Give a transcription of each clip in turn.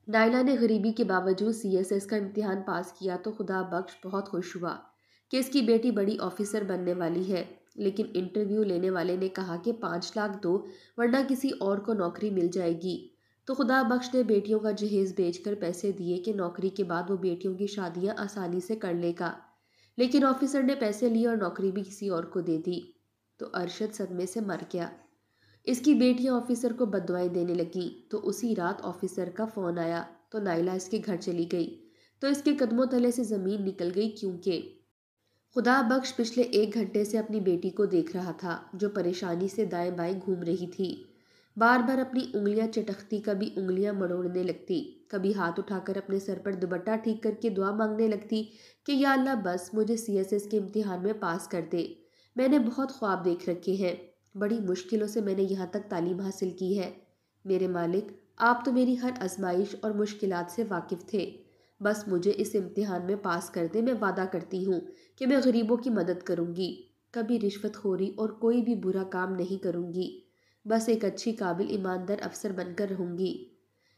نائلہ نے غریبی کے باوجود CSS کا امتحان پاس کیا تو خدا بخش بہت خوش ہوا کہ اس کی بیٹی بڑی آفیسر بننے والی ہے، لیکن انٹرویو لینے والے نے کہا کہ 5 لاکھ دو ورنہ کسی اور کو نوکری مل جائے گی۔ تو خدا بخش نے بیٹیوں کا جہیز بیچ کر پیسے دیے کہ نوکری کے بعد وہ بیٹیوں کی شادیاں آسانی سے کر لے گا، لیکن آفیسر نے پیسے لیے اور نوکری بھی کسی اور کو دے دی۔ تو ارشد صدمے سے مر گیا۔ اس کی بیٹیاں آفیسر کو بددعائیں دینے لگیں تو اسی رات آفیسر کا فون آیا تو نائلہ اس کے گھر چلی گئی تو اس کے قدموں تلے سے زمین نکل گئی، کیونکہ خدا بخش پچھلے 1 گھنٹے سے اپنی بیٹی کو دیکھ رہا تھا جو پریشانی سے دائیں بائیں گھوم رہی تھی۔ بار بار اپنی انگلیاں چٹکتی، کبھی انگلیاں مڑوڑنے لگتی، کبھی ہاتھ اٹھا کر اپنے سر پر دوپٹہ ٹھیک کر کے دعا مانگنے لگتی کہ یا اللہ بس مجھے CSS کے امتحان میں پاس کر دے۔ میں نے بہت خواب دیکھ رکھے ہیں، بڑی مشکلوں سے میں نے یہاں تک تعلیم حاصل کی ہے۔ میرے مالک، آپ تو میری ہر آزمائش اور مشکلات سے واقف تھے، بس مجھے اس امتحان میں پاس کر دے۔ میں وعدہ کرتی ہوں کہ میں غریبوں کی مدد کروں گی، کبھی رشوت خوری اور کوئی بھی برا کام نہیں کروں گی، بس ایک اچھی قابل ایماندار افسر بن کر رہوں گی۔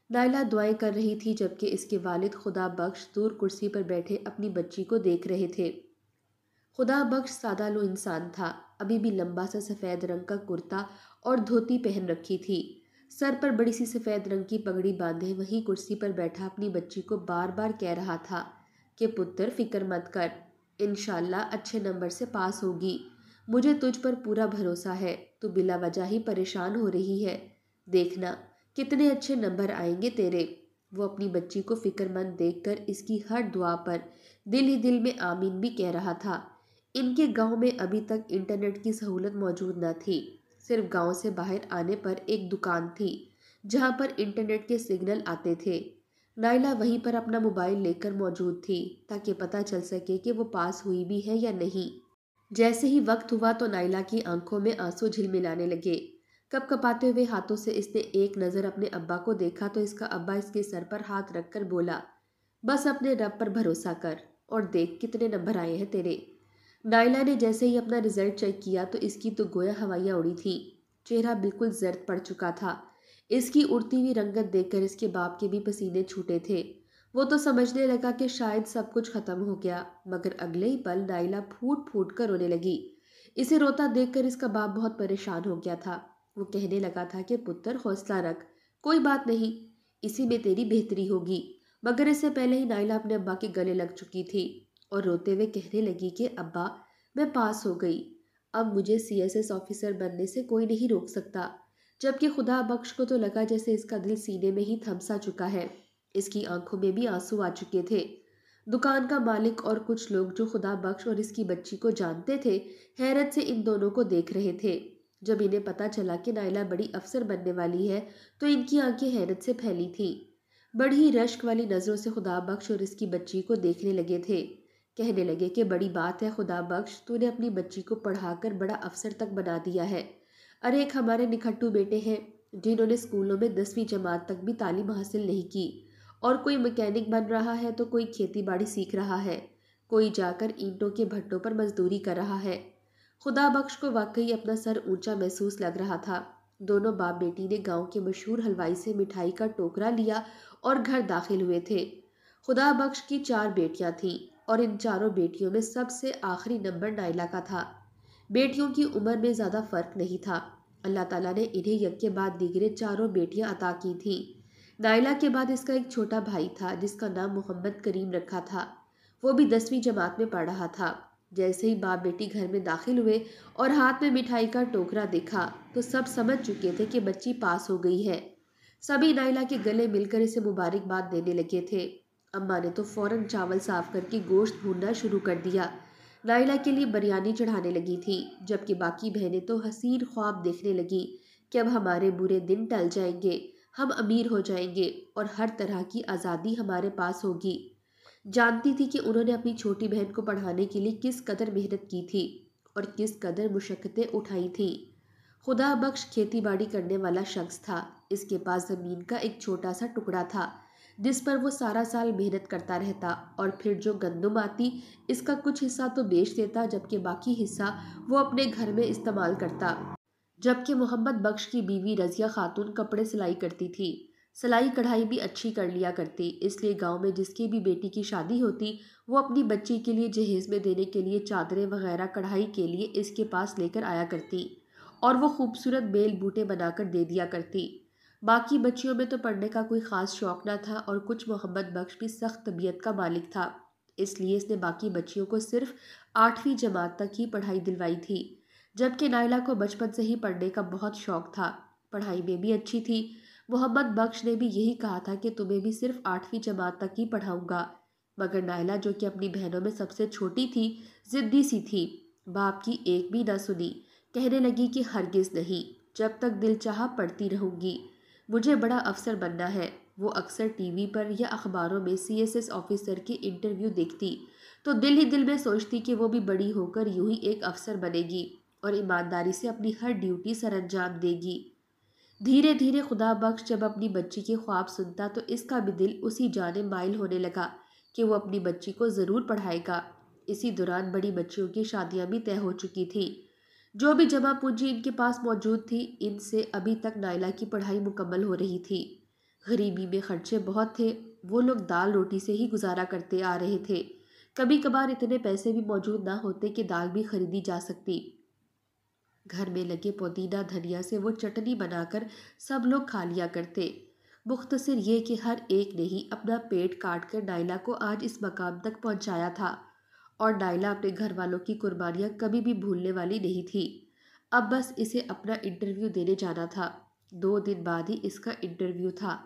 نائلہ دعائیں کر رہی تھی جبکہ اس کے والد خدا بخش دور کرسی پر بیٹھے اپنی بچی کو دیکھ رہے تھے۔ خدا بخش سادہ لو انسان تھا، ابھی بھی لمبا سا سفید رنگ کا کرتا اور دھوتی پہن رکھی تھی، سر پر بڑی سی سفید رنگ کی پگڑی باندھے وہیں کرسی پر بیٹھا اپنی بچی کو بار بار کہہ رہا تھا کہ پتر فکر مت کر، انشاءاللہ اچھے نمبر سے پاس ہوگی، مجھے تجھ پر پورا بھروسہ ہے، تو بلا وجہ ہی پریشان ہو رہی ہے، دیکھنا کتنے اچھے نمبر آئیں گے تیرے۔ وہ اپنی بچی کو فکر مند دیکھ کر اس کی ہر دعا پر دل ہی دل میں آمین بھی کہہ رہا تھا۔ ان کے گاؤں میں ابھی تک انٹرنیٹ کی سہولت موجود نہ تھی، صرف گاؤں سے باہر آنے پر ایک دکان تھی جہاں پر انٹرنیٹ کے سگنل آتے تھے۔ نائلہ وہیں پر اپنا موبائل لے کر موجود تھی تاکہ پتہ چل سکے کہ وہ پاس ہوئی بھی ہے یا نہیں۔ جیسے ہی وقت ہوا تو نائلہ کی آنکھوں میں آنسو جھلملانے لگے۔ کپ کپاتے ہوئے ہاتھوں سے اس نے ایک نظر اپنے ابا کو دیکھا تو اس کا ابا اس کے سر پر ہاتھ رکھ کر بولا، بس اپنے رب پر بھروسہ کر اور دیکھ کتنے نمبر آئے ہیں تیرے۔ نائلہ نے جیسے ہی اپنا رزلٹ چیک کیا تو اس کی تو گویا ہوائیاں اڑی تھیں، چہرہ بالکل زرد پڑ چکا تھا۔ اس کی اڑتی ہوئی رنگت دیکھ کر اس کے باپ کے بھی پسینے چھوٹے تھے۔ وہ تو سمجھنے لگا کہ شاید سب کچھ ختم ہو گیا، مگر اگلے ہی پل نائلہ پھوٹ پھوٹ کر رونے لگی۔ اسے روتا دیکھ کر اس کا باپ بہت پریشان ہو گیا تھا۔ وہ کہنے لگا تھا کہ پتر حوصلہ رکھ، کوئی بات نہیں، اسی میں تیری بہتری ہوگی۔ مگر اس سے پہلے ہی نائلہ اپنے ابا کے گلے لگ چکی تھی اور روتے ہوئے کہنے لگی کہ ابا میں پاس ہو گئی، اب مجھے CSS آفیسر بننے سے کوئی نہیں روک سکتا۔ جبکہ خدا بخش کو تو لگا جیسے اس کا دل سینے میں ہی تھم سا چکا ہے، اس کی آنکھوں میں بھی آنسو آ چکے تھے۔ دکان کا مالک اور کچھ لوگ جو خدا بخش اور اس کی بچی کو جانتے تھے حیرت سے ان دونوں کو دیکھ رہے تھے۔ جب انہیں پتہ چلا کہ نائلہ بڑی افسر بننے والی ہے تو ان کی آنکھیں حیرت سے پھیلی تھیں، بڑی ہی رشک والی نظروں سے خدا بخش اور اس کی بچی کو دیکھنے لگے تھے۔ کہنے لگے کہ بڑی بات ہے خدا بخش، تو نے اپنی بچی کو پڑھا کر بڑا افسر تک بنا دیا ہے۔ ارے ایک ہمارے نکھٹو بیٹے ہیں جنہوں نے اسکولوں میں 10ویں جماعت تک بھی تعلیم حاصل نہیں کی، اور کوئی میکینک بن رہا ہے تو کوئی کھیتی باڑی سیکھ رہا ہے، کوئی جا کر اینٹوں کے بھٹوں پر مزدوری کر رہا ہے۔ خدا بخش کو واقعی اپنا سر اونچا محسوس لگ رہا تھا۔ دونوں باپ بیٹی نے گاؤں کے مشہور حلوائی سے مٹھائی کا ٹوکرا لیا اور گھر داخل ہوئے تھے۔ خدا بخش کی 4 بیٹیاں تھیں اور ان چاروں بیٹیوں میں سب سے آخری نمبر نائلہ کا تھا۔ بیٹیوں کی عمر میں زیادہ فرق نہیں تھا، اللہ تعالیٰ نے انہیں یک کے بعد دیگرے چاروں بیٹیاں عطا کی تھیں۔ نائلہ کے بعد اس کا ایک چھوٹا بھائی تھا جس کا نام محمد کریم رکھا تھا، وہ بھی 10ویں جماعت میں پڑھ رہا تھا۔ جیسے ہی باپ بیٹی گھر میں داخل ہوئے اور ہاتھ میں مٹھائی کا ٹوکرا دیکھا تو سب سمجھ چکے تھے کہ بچی پاس ہو گئی ہے۔ سبھی نائلہ کے گلے مل کر اسے مبارکباد دینے لگے تھے۔ اماں نے تو فوراً چاول صاف کر کے گوشت بھوننا شروع کر دیا، نائلہ کے لیے بریانی چڑھانے لگی تھی، جبکہ باقی بہنیں تو حسین خواب دیکھنے لگیں کہ اب ہمارے برے دن ٹل جائیں گے، ہم امیر ہو جائیں گے اور ہر طرح کی آزادی ہمارے پاس ہوگی۔ جانتی تھی کہ انہوں نے اپنی چھوٹی بہن کو پڑھانے کے لیے کس قدر محنت کی تھی اور کس قدر مشقتیں اٹھائی تھیں۔ خدا بخش کھیتی باڑی کرنے والا شخص تھا، اس کے پاس زمین کا ایک چھوٹا سا ٹکڑا تھا جس پر وہ سارا سال محنت کرتا رہتا اور پھر جو گندم آتی اس کا کچھ حصہ تو بیچ دیتا جبکہ باقی حصہ وہ اپنے گھر میں استعمال کرتا۔ جبکہ محمد بخش کی بیوی رضیہ خاتون کپڑے سلائی کرتی تھی، سلائی کڑھائی بھی اچھی کر لیا کرتی، اس لیے گاؤں میں جس کی بھی بیٹی کی شادی ہوتی وہ اپنی بچی کے لیے جہیز میں دینے کے لیے چادریں وغیرہ کڑھائی کے لیے اس کے پاس لے کر آیا کرتی اور وہ خوبصورت بیل بوٹے بنا کر دے دیا کرتی۔ باقی بچیوں میں تو پڑھنے کا کوئی خاص شوق نہ تھا اور کچھ محمد بخش بھی سخت طبیعت کا مالک تھا، اس لیے اس نے باقی بچیوں کو صرف 8ویں جماعت تک ہی پڑھائی دلوائی تھی، جبکہ نائلہ کو بچپن سے ہی پڑھنے کا بہت شوق تھا، پڑھائی میں بھی اچھی تھی۔ محمد بخش نے بھی یہی کہا تھا کہ تمہیں بھی صرف 8ویں جماعت تک ہی پڑھاؤں گا، مگر نائلہ جو کہ اپنی بہنوں میں سب سے چھوٹی تھی ضدی سی تھی، باپ کی ایک بھی نہ سنی، کہنے لگی کہ ہرگز نہیں، جب تک دل چاہا پڑھتی رہوں گی، مجھے بڑا افسر بننا ہے۔ وہ اکثر ٹی وی پر یا اخباروں میں CSS آفیسر کے انٹرویو دیکھتی تو دل ہی دل میں سوچتی کہ وہ بھی بڑی ہو کر یوں ہی ایک افسر بنے گی اور ایمانداری سے اپنی ہر ڈیوٹی سر انجام دے گی۔ دھیرے دھیرے خدا بخش جب اپنی بچی کے خواب سنتا تو اس کا بھی دل اسی جانب مائل ہونے لگا کہ وہ اپنی بچی کو ضرور پڑھائے گا۔ اسی دوران بڑی بچیوں کی شادیاں بھی طے ہو چکی تھی۔ جو بھی جمع پونجی ان کے پاس موجود تھی ان سے ابھی تک نائلہ کی پڑھائی مکمل ہو رہی تھی۔ غریبی میں خرچے بہت تھے، وہ لوگ دال روٹی سے ہی گزارا کرتے آ رہے تھے، کبھی کبھار اتنے پیسے بھی موجود نہ ہوتے کہ دال بھی خریدی جا سکتی۔ گھر میں لگے پودینہ دھنیا سے وہ چٹنی بنا کر سب لوگ کھا لیا کرتے۔ مختصر یہ کہ ہر ایک نے ہی اپنا پیٹ کاٹ کر نائلہ کو آج اس مقام تک پہنچایا تھا اور نائلہ اپنے گھر والوں کی قربانیاں کبھی بھی بھولنے والی نہیں تھی۔ اب بس اسے اپنا انٹرویو دینے جانا تھا۔ 2 دن بعد ہی اس کا انٹرویو تھا۔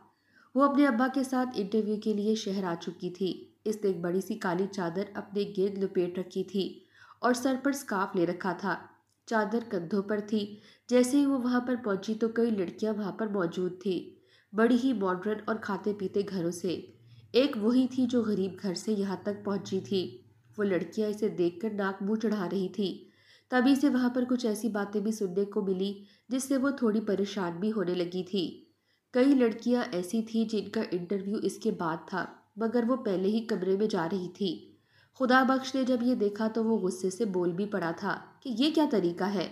وہ اپنے ابا کے ساتھ انٹرویو کے لیے شہر آ چکی تھی۔ اس نے ایک بڑی سی کالی چادر اپنے گرد لپیٹ رکھی تھی اور سر پر سکارف لے رکھا تھا، چادر کندھوں پر تھی۔ جیسے ہی وہ وہاں پر پہنچی تو کئی لڑکیاں وہاں پر موجود تھیں، بڑی ہی ماڈرن اور کھاتے پیتے گھروں سے۔ ایک وہی تھی جو غریب گھر سے یہاں تک پہنچی تھی۔ وہ لڑکیاں اسے دیکھ کر ناک منہ چڑھا رہی تھی۔ تبھی سے وہاں پر کچھ ایسی باتیں بھی سننے کو ملی جس سے وہ تھوڑی پریشان بھی ہونے لگی تھی۔ کئی لڑکیاں ایسی تھیں جن کا انٹرویو اس کے بعد تھا، مگر وہ پہلے ہی کمرے میں جا رہی تھی۔ خدا بخش نے جب یہ دیکھا تو وہ غصے سے بول بھی پڑا تھا کہ یہ کیا طریقہ ہے،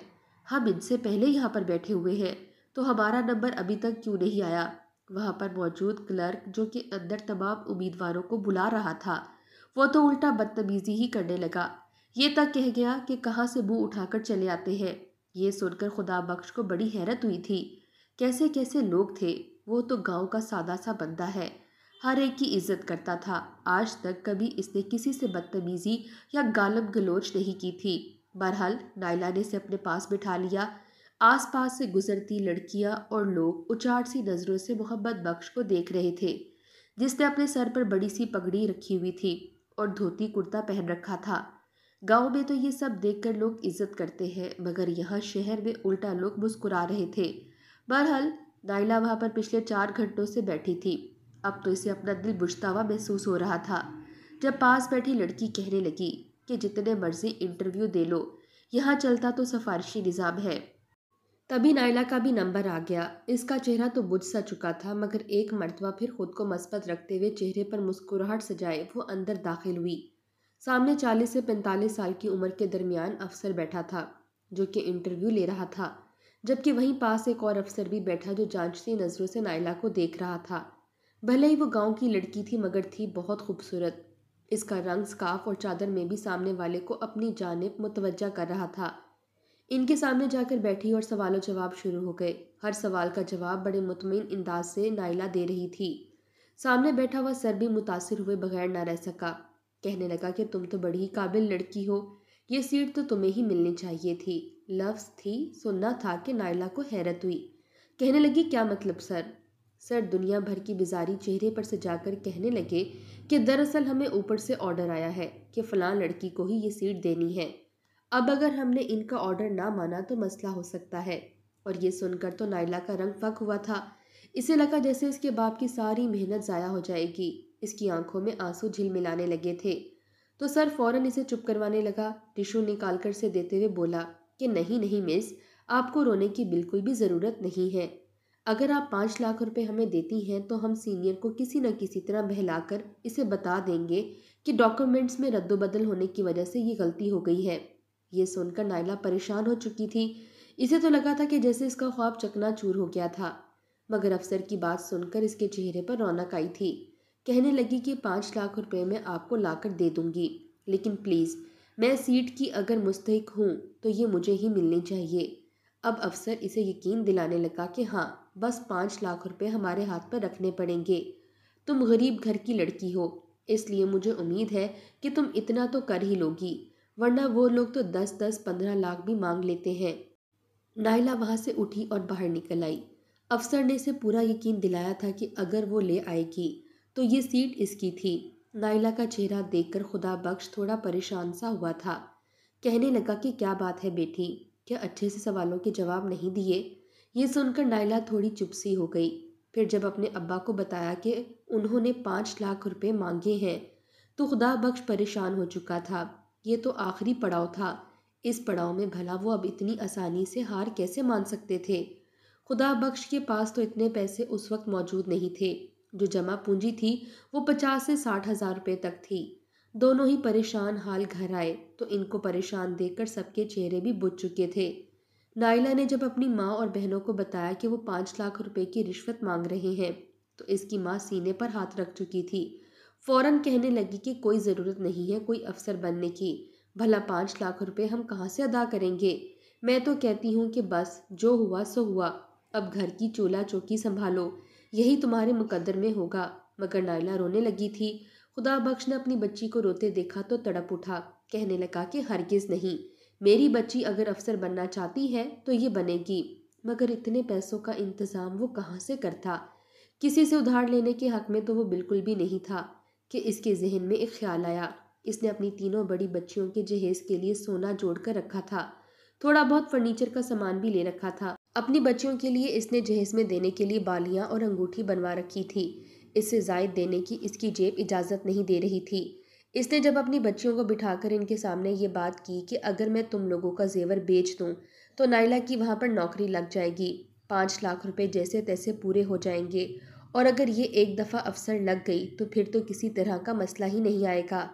ہم ان سے پہلے یہاں پر بیٹھے ہوئے ہیں تو ہمارا نمبر ابھی تک کیوں نہیں آیا؟ وہاں پر موجود کلرک جو کہ اندر تمام امیدواروں کو بلا رہا تھا وہ تو الٹا بدتمیزی ہی کرنے لگا، یہ تک کہہ گیا کہ کہاں سے منہ اٹھا کر چلے آتے ہیں۔ یہ سن کر خدا بخش کو بڑی حیرت ہوئی تھی، کیسے کیسے لوگ تھے، وہ تو گاؤں کا سادہ سا بندہ ہے، ہر ایک کی عزت کرتا تھا، آج تک کبھی اس نے کسی سے بدتمیزی یا گالم گلوچ نہیں کی تھی۔ بہرحال نائلہ نے اسے اپنے پاس بٹھا لیا۔ آس پاس سے گزرتی لڑکیاں اور لوگ اچاٹ سی نظروں سے محمد بخش کو دیکھ رہے تھے، جس نے اپنے سر پر بڑی سی پگڑی رکھی ہوئی تھی اور دھوتی کرتا پہن رکھا تھا۔ گاؤں میں تو یہ سب دیکھ کر لوگ عزت کرتے ہیں، مگر یہاں شہر میں الٹا لوگ مسکرا رہے تھے۔ بہرحال نائلہ وہاں پر پچھلے 4 گھنٹوں سے بیٹھی تھی، اب تو اسے اپنا دل بجھتا ہوا محسوس ہو رہا تھا، جب پاس بیٹھی لڑکی کہنے لگی کہ جتنے مرضی انٹرویو دے لو، یہاں چلتا تو سفارشی نظام ہے۔ تبھی نائلہ کا بھی نمبر آ گیا۔ اس کا چہرہ تو بجھ سا چکا تھا، مگر ایک مرتبہ پھر خود کو مثبت رکھتے ہوئے چہرے پر مسکراہٹ سجائے وہ اندر داخل ہوئی۔ سامنے 40 سے 45 سال کی عمر کے درمیان افسر بیٹھا تھا جو کہ انٹرویو لے رہا تھا، جبکہ وہیں پاس ایک اور افسر بھی بیٹھا جو جانچتی نظروں سے نائلہ کو دیکھ رہا تھا۔ بھلے ہی وہ گاؤں کی لڑکی تھی مگر تھی بہت خوبصورت، اس کا رنگ سکارف اور چادر میں بھی سامنے والے کو اپنی جانب متوجہ کر رہا تھا۔ ان کے سامنے جا کر بیٹھی اور سوال و جواب شروع ہو گئے۔ ہر سوال کا جواب بڑے مطمئن انداز سے نائلہ دے رہی تھی۔ سامنے بیٹھا ہوا سر بھی متاثر ہوئے بغیر نہ رہ سکا، کہنے لگا کہ تم تو بڑی ہی قابل لڑکی ہو، یہ سیٹ تو تمہیں ہی ملنی چاہیے تھی۔ لفظ تھی سننا تھا کہ نائلہ کو حیرت ہوئی، کہنے لگی کیا مطلب سر؟ سر دنیا بھر کی بیزاری چہرے پر سجا کر کہنے لگے کہ دراصل ہمیں اوپر سے آرڈر آیا ہے کہ فلاں لڑکی کو ہی یہ سیٹ دینی ہے، اب اگر ہم نے ان کا آرڈر نہ مانا تو مسئلہ ہو سکتا ہے۔ اور یہ سن کر تو نائلہ کا رنگ فک ہوا تھا، اسے لگا جیسے اس کے باپ کی ساری محنت ضائع ہو جائے گی، اس کی آنکھوں میں آنسو جھلملانے لگے تھے۔ تو سر فوراً اسے چپ کروانے لگا، ٹیشو نکال کر سے دیتے ہوئے بولا کہ نہیں نہیں مس، آپ کو رونے کی بالکل بھی ضرورت نہیں ہے، اگر آپ 5 لاکھ روپے ہمیں دیتی ہیں تو ہم سینئر کو کسی نہ کسی طرح بہلا کر اسے بتا دیں گے کہ ڈاکومنٹس میں رد و بدل ہونے کی وجہ سے یہ غلطی ہو گئی ہے۔ یہ سن کر نائلہ پریشان ہو چکی تھی، اسے تو لگا تھا کہ جیسے اس کا خواب چکنا چور ہو گیا تھا۔ مگر افسر کی بات سن کر اس کے چہرے پر رونق آئی تھی۔ کہنے لگی کہ 5 لاکھ روپے میں آپ کو لا کر دے دوں گی، لیکن پلیز میں سیٹ کی اگر مستحق ہوں تو یہ مجھے ہی ملنی چاہیے۔ اب افسر اسے یقین دلانے لگا کہ ہاں، بس 5 لاکھ روپے ہمارے ہاتھ پر رکھنے پڑیں گے۔ تم غریب گھر کی لڑکی ہو، اس لیے مجھے امید ہے کہ تم اتنا تو کر ہی لوگی، ورنہ وہ لوگ تو 10-10 15 لاکھ بھی مانگ لیتے ہیں۔ نائلہ وہاں سے اٹھی اور باہر نکل آئی۔ افسر نے اسے پورا یقین دلایا تھا کہ اگر وہ لے آئے گی تو یہ سیٹ اس کی تھی۔ نائلہ کا چہرہ دیکھ کر خدا بخش تھوڑا پریشان سا ہوا تھا۔ کہنے لگا کہ کیا بات ہے بیٹی، کیا اچھے سے سوالوں کے جواب نہیں دیے؟ یہ سن کر نائلہ تھوڑی چپ سی ہو گئی۔ پھر جب اپنے ابا کو بتایا کہ انہوں نے 5 لاکھ روپے مانگے ہیں تو خدا بخش پریشان ہو چکا تھا۔ یہ تو آخری پڑاؤ تھا، اس پڑاؤ میں بھلا وہ اب اتنی آسانی سے ہار کیسے مان سکتے تھے؟ خدا بخش کے پاس تو اتنے پیسے اس وقت موجود نہیں تھے، جو جمع پونجی تھی وہ 50 سے 60 ہزار روپے تک تھی۔ دونوں ہی پریشان حال گھر آئے تو ان کو پریشان دیکھ کر سب کے چہرے بھی بجھ چکے تھے۔ نائلہ نے جب اپنی ماں اور بہنوں کو بتایا کہ وہ 5 لاکھ روپے کی رشوت مانگ رہے ہیں تو اس کی ماں سینے پر ہاتھ رکھ چکی تھی۔ فوراً کہنے لگی کہ کوئی ضرورت نہیں ہے کوئی افسر بننے کی، بھلا 5 لاکھ روپے ہم کہاں سے ادا کریں گے؟ میں تو کہتی ہوں کہ بس جو ہوا سو ہوا، اب گھر کی چولہا چوکی سنبھالو، یہی تمہارے مقدر میں ہوگا۔ مگر نائلہ رونے لگی تھی۔ خدا بخش نے اپنی بچی کو روتے دیکھا تو تڑپ اٹھا، کہنے لگا کہ ہرگز نہیں، میری بچی اگر افسر بننا چاہتی ہے تو یہ بنے گی، مگر اتنے پیسوں کا انتظام وہ کہاں سے کرتا؟ کسی سے ادھار لینے کے حق میں تو وہ بالکل بھی نہیں تھا کہ اس کے ذہن میں ایک خیال آیا۔ اس نے اپنی تینوں بڑی بچیوں کے جہیز کے لیے سونا جوڑ کر رکھا تھا، تھوڑا بہت فرنیچر کا سامان بھی لے رکھا تھا۔ اپنی بچیوں کے لیے اس نے جہیز میں دینے کے لیے بالیاں اور انگوٹھی بنوا رکھی تھی، اس سے زائد دینے کی اس کی جیب اجازت نہیں دے رہی تھی۔ اس نے جب اپنی بچیوں کو بٹھا کر ان کے سامنے یہ بات کی کہ اگر میں تم لوگوں کا زیور بیچ دوں تو نائلہ کی وہاں پر نوکری لگ جائے گی، 5 لاکھ روپے جیسے تیسے پورے ہو جائیں گے، اور اگر یہ ایک دفعہ افسر لگ گئی تو پھر تو کسی طرح کا مسئلہ ہی نہیں آئے گا۔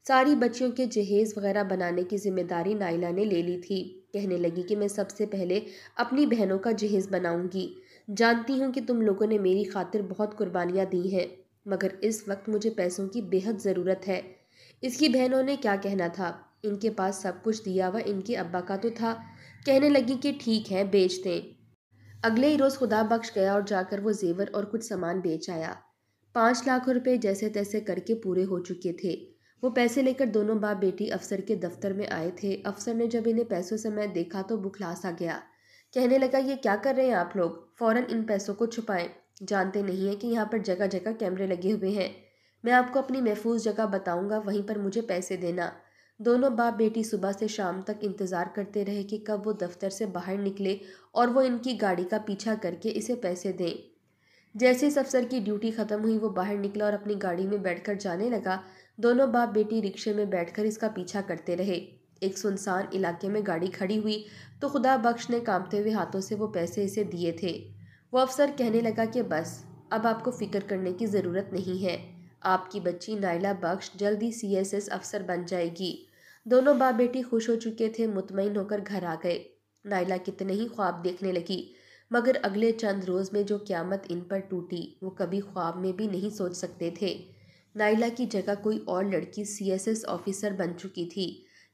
ساری بچیوں کے جہیز وغیرہ بنانے کی ذمہ داری نائلہ نے لے لی تھی۔ کہنے لگی کہ میں سب سے پہلے اپنی بہنوں کا جہیز بناؤں گی، جانتی ہوں کہ تم لوگوں نے میری خاطر بہت قربانیاں دی ہیں، مگر اس وقت مجھے پیسوں کی بے حد ضرورت ہے۔ اس کی بہنوں نے کیا کہنا تھا، ان کے پاس سب کچھ دیا ہوا ان کے ابا کا تو تھا۔ کہنے لگی کہ ٹھیک ہے بیچ دیں۔ اگلے ہی روز خدا بخش گیا اور جا کر وہ زیور اور کچھ سامان بیچ آیا۔ 5 لاکھ روپے جیسے تیسے کر کے پورے ہو چکے تھے۔ وہ پیسے لے کر دونوں باپ بیٹی افسر کے دفتر میں آئے تھے۔ افسر نے جب انہیں پیسوں سمیت دیکھا تو بکھلا سا گیا، کہنے لگا یہ کیا کر رہے ہیں آپ لوگ؟ فوراً ان پیسوں کو چھپائیں، جانتے نہیں ہیں کہ یہاں پر جگہ جگہ کیمرے لگے ہوئے ہیں، میں آپ کو اپنی محفوظ جگہ بتاؤں گا، وہیں پر مجھے پیسے دینا۔ دونوں باپ بیٹی صبح سے شام تک انتظار کرتے رہے کہ کب وہ دفتر سے باہر نکلے اور وہ ان کی گاڑی کا پیچھا کر کے اسے پیسے دیں۔ جیسے اس افسر کی ڈیوٹی ختم ہوئی وہ باہر نکلا اور اپنی گاڑی میں بیٹھ کر جانے لگا، دونوں باپ بیٹی رکشے میں بیٹھ کر اس کا پیچھا کرتے رہے۔ ایک سنسان علاقے میں گاڑی کھڑی ہوئی تو خدا بخش نے کانپتے ہوئے ہاتھوں سے وہ پیسے اسے دیے تھے۔ وہ افسر کہنے لگا کہ بس اب آپ کو فکر کرنے کی ضرورت نہیں ہے، آپ کی بچی نائلہ بخش جلدی CSS افسر بن جائے گی۔ دونوں باپ بیٹی خوش ہو چکے تھے، مطمئن ہو کر گھر آ گئے۔ نائلہ کتنے ہی خواب دیکھنے لگی، مگر اگلے چند روز میں جو قیامت ان پر ٹوٹی وہ کبھی خواب میں بھی نہیں سوچ سکتے تھے۔ نائلہ کی جگہ کوئی اور لڑکی CSS آفیسر بن چکی تھی۔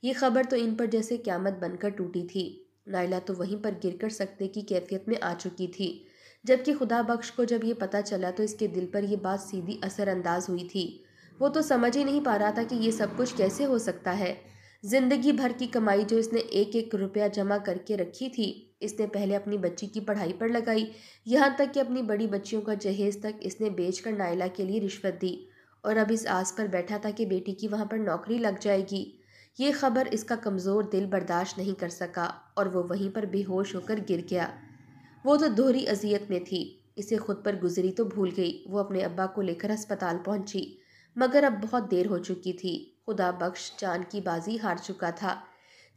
یہ خبر تو ان پر جیسے قیامت بن کر ٹوٹی تھی۔ نائلہ تو وہیں پر گر کر سکتے کی کیفیت میں آ چکی تھی، جبکہ خدا بخش کو جب یہ پتہ چلا تو اس کے دل پر یہ بات سیدھی اثر انداز ہوئی تھی۔ وہ تو سمجھ ہی نہیں پا رہا تھا کہ یہ سب کچھ کیسے ہو سکتا ہے۔ زندگی بھر کی کمائی جو اس نے ایک ایک روپیہ جمع کر کے رکھی تھی، اس نے پہلے اپنی بچی کی پڑھائی پر لگائی، یہاں تک کہ اپنی بڑی بچیوں کا جہیز تک اس نے بیچ کر نائلہ کے لیے رشوت دی، اور اب اس آس پر بیٹھا تھا کہ بیٹی کی وہاں پر نوکری لگ جائے گی۔ یہ خبر اس کا کمزور دل برداشت نہیں کر سکا اور وہ وہیں پر بے ہوش ہو کر گر گیا۔ وہ تو دوہری اذیت میں تھی، اسے خود پر گزری تو بھول گئی۔ وہ اپنے ابا کو لے کر ہسپتال پہنچی، مگر اب بہت دیر ہو چکی تھی۔ خدا بخش جان کی بازی ہار چکا تھا۔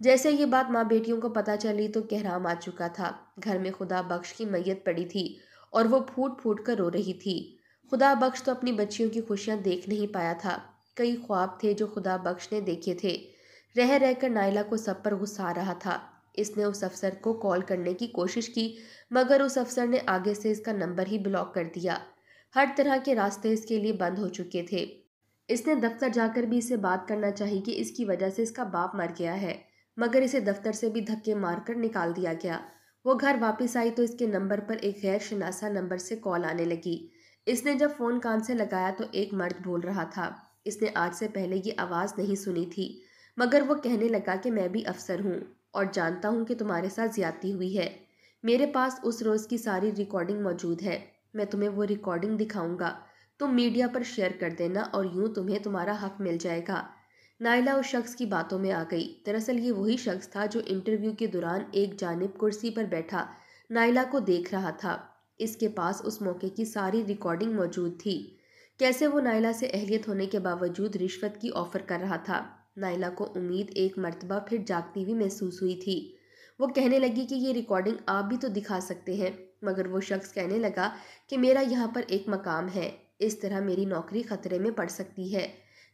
جیسے یہ بات ماں بیٹیوں کو پتہ چلی تو کہرام آ چکا تھا۔ گھر میں خدا بخش کی میت پڑی تھی اور وہ پھوٹ پھوٹ کر رو رہی تھی۔ خدا بخش تو اپنی بچیوں کی خوشیاں دیکھ نہیں پایا تھا۔ کئی خواب تھے جو خدا بخش نے دیکھے تھے، رہ رہ کر نائلہ کو سب پر غصہ آ رہا تھا۔ اس نے اس افسر کو کال کرنے کی کوشش کی مگر اس افسر نے آگے سے اس کا نمبر ہی بلاک کر دیا۔ ہر طرح کے راستے اس کے لیے بند ہو چکے تھے۔ اس نے دفتر جا کر بھی اسے بات کرنا چاہی کہ اس کی وجہ سے اس کا باپ مر گیا ہے، مگر اسے دفتر سے بھی دھکے مار کر نکال دیا گیا۔ وہ گھر واپس آئی تو اس کے نمبر پر ایک غیر شناسہ نمبر سے کال آنے لگی۔ اس نے جب فون کان سے لگایا تو ایک مرد بول رہا تھا۔ اس نے آج سے پہلے یہ آواز نہیں سنی تھی، مگر وہ کہنے لگا کہ میں بھی افسر ہوں اور جانتا ہوں کہ تمہارے ساتھ زیادتی ہوئی ہے۔ میرے پاس اس روز کی ساری ریکارڈنگ موجود ہے، میں تمہیں وہ ریکارڈنگ دکھاؤں گا، تم میڈیا پر شیئر کر دینا اور یوں تمہیں تمہارا حق مل جائے گا۔ نائلہ اس شخص کی باتوں میں آ گئی۔ دراصل یہ وہی شخص تھا جو انٹرویو کے دوران ایک جانب کرسی پر بیٹھا نائلہ کو دیکھ رہا تھا۔ اس کے پاس اس موقع کی ساری ریکارڈنگ موجود تھی، کیسے وہ نائلہ سے اہلیت ہونے کے باوجود رشوت کی آفر کر رہا تھا۔ نائلہ کو امید ایک مرتبہ پھر جاگتی ہوئی محسوس ہوئی تھی۔ وہ کہنے لگی کہ یہ ریکارڈنگ آپ بھی تو دکھا سکتے ہیں، مگر وہ شخص کہنے لگا کہ میرا یہاں پر ایک مقام ہے، اس طرح میری نوکری خطرے میں پڑ سکتی ہے،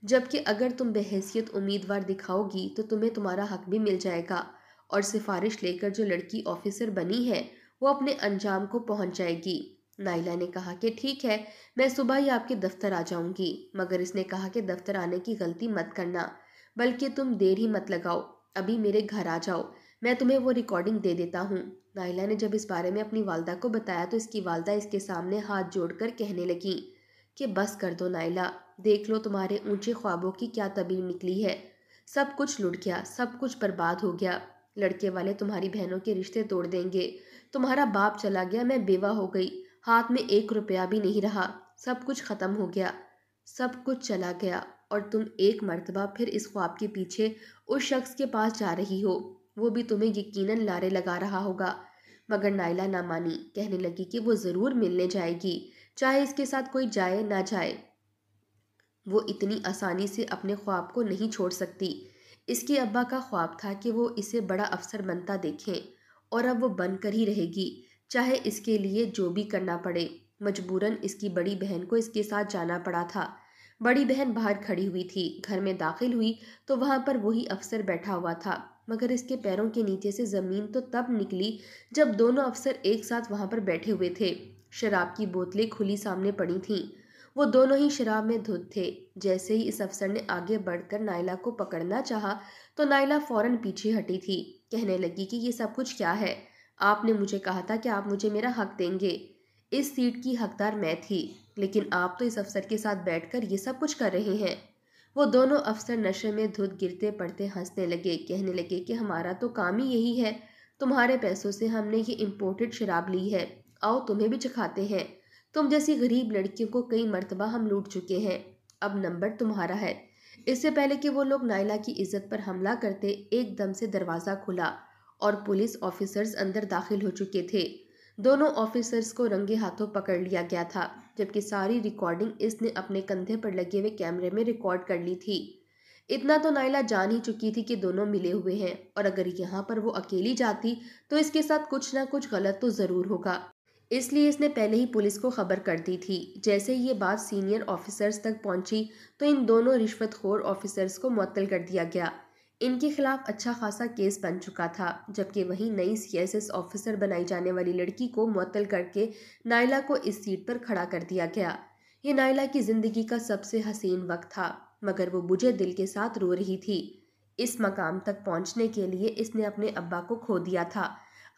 جبکہ اگر تم بحیثیت امیدوار دکھاؤ گی تو تمہیں تمہارا حق بھی مل جائے گا اور سفارش لے کر جو لڑکی آفیسر بنی ہے وہ اپنے انجام کو پہنچ جائے گی۔ نائلہ نے کہا کہ ٹھیک ہے، میں صبح ہی آپ کے دفتر آ جاؤں گی، مگر اس نے کہا کہ دفتر آنے کی غلطی مت کرنا، بلکہ تم دیر ہی مت لگاؤ، ابھی میرے گھر آ جاؤ، میں تمہیں وہ ریکارڈنگ دے دیتا ہوں۔ نائلہ نے جب اس بارے میں اپنی والدہ کو بتایا تو اس کی والدہ اس کے سامنے ہاتھ جوڑ کر کہنے لگی کہ بس کر دو نائلہ، دیکھ لو تمہارے اونچے خوابوں کی کیا تبییر نکلی ہے۔ سب کچھ لٹ گیا، سب کچھ برباد ہو گیا، لڑکے والے تمہاری بہنوں کے رشتے توڑ دیں گے، تمہارا باپ چلا گیا، میں بیوہ ہو گئی، ہاتھ میں 1 روپیہ بھی نہیں رہا، سب کچھ ختم ہو گیا، سب کچھ چلا گیا، اور تم ایک مرتبہ پھر اس خواب کے پیچھے اس شخص کے پاس جا رہی ہو، وہ بھی تمہیں یقیناً لارے لگا رہا ہوگا۔ مگر نائلہ نہ مانی، کہنے لگی کہ وہ ضرور ملنے جائے گی، چاہے اس کے ساتھ کوئی جائے نہ جائے، وہ اتنی آسانی سے اپنے خواب کو نہیں چھوڑ سکتی۔ اس کے ابا کا خواب تھا کہ وہ اسے بڑا افسر بنتا دیکھیں، اور اب وہ بن کر ہی رہے گی، چاہے اس کے لیے جو بھی کرنا پڑے۔ مجبوراً اس کی بڑی بہن کو اس کے ساتھ جانا پڑا تھا۔ بڑی بہن باہر کھڑی ہوئی تھی، گھر میں داخل ہوئی تو وہاں پر وہی افسر بیٹھا ہوا تھا، مگر اس کے پیروں کے نیچے سے زمین تو تب نکلی جب دونوں افسر ایک ساتھ وہاں پر بیٹھے ہوئے تھے۔ شراب کی بوتلیں کھلی سامنے پڑی تھیں، وہ دونوں ہی شراب میں دھت تھے۔ جیسے ہی اس افسر نے آگے بڑھ کر نائلہ کو پکڑنا چاہا تو نائلہ فوراً پیچھے ہٹی تھی، کہنے لگی کہ یہ سب کچھ کیا ہے؟ آپ نے مجھے کہا تھا کہ آپ مجھے میرا حق دیں گے، اس سیٹ کی حقدار میں تھی، لیکن آپ تو اس افسر کے ساتھ بیٹھ کر یہ سب کچھ کر رہے ہیں۔ وہ دونوں افسر نشے میں دھت گرتے پڑتے ہنسنے لگے، کہنے لگے کہ ہمارا تو کام ہی یہی ہے، تمہارے پیسوں سے ہم نے یہ امپورٹڈ شراب لی ہے، آؤ تمہیں بھی چکھاتے ہیں، تم جیسی غریب لڑکیوں کو کئی مرتبہ ہم لوٹ چکے ہیں، اب نمبر تمہارا ہے۔ اس سے پہلے کہ وہ لوگ نائلہ کی عزت پر حملہ کرتے، ایک دم سے دروازہ کھلا اور پولیس آفیسرز اندر داخل ہو چکے تھے۔ دونوں آفیسرز کو رنگے ہاتھوں پکڑ لیا گیا تھا، جبکہ ساری ریکارڈنگ اس نے اپنے کندھے پر لگے ہوئے کیمرے میں ریکارڈ کر لی تھی۔ اتنا تو نائلہ جان ہی چکی تھی کہ دونوں ملے ہوئے ہیں، اور اگر یہاں پر وہ اکیلی جاتی تو اس کے ساتھ کچھ نہ کچھ غلط تو ضرور ہوگا، اس لیے اس نے پہلے ہی پولیس کو خبر کر دی تھی۔ جیسے ہی یہ بات سینئر آفیسرز تک پہنچی تو ان دونوں رشوت خور آفیسرز کو معطل کر دیا گیا۔ ان کے خلاف اچھا خاصا کیس بن چکا تھا، جبکہ وہیں نئی CSS آفیسر بنائی جانے والی لڑکی کو معطل کر کے نائلہ کو اس سیٹ پر کھڑا کر دیا گیا۔ یہ نائلہ کی زندگی کا سب سے حسین وقت تھا، مگر وہ بجھے دل کے ساتھ رو رہی تھی۔ اس مقام تک پہنچنے کے لیے اس نے اپنے ابا کو کھو دیا تھا،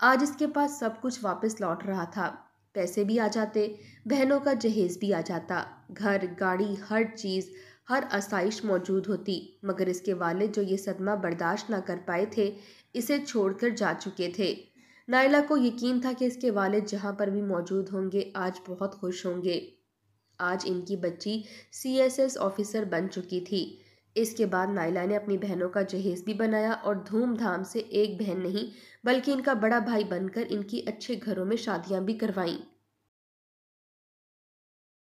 آج اس کے پاس سب کچھ واپس لوٹ رہا تھا، پیسے بھی آ جاتے، بہنوں کا جہیز بھی آ جاتا، گھر گاڑی ہر چیز ہر آسائش موجود ہوتی، مگر اس کے والد جو یہ صدمہ برداشت نہ کر پائے تھے، اسے چھوڑ کر جا چکے تھے۔ نائلہ کو یقین تھا کہ اس کے والد جہاں پر بھی موجود ہوں گے آج بہت خوش ہوں گے۔ آج ان کی بچی CSS آفیسر بن چکی تھی۔ اس کے بعد نائلہ نے اپنی بہنوں کا جہیز بھی بنایا اور دھوم دھام سے ایک بہن نہیں بلکہ ان کا بڑا بھائی بن کر ان کی اچھے گھروں میں شادیاں بھی کروائیں۔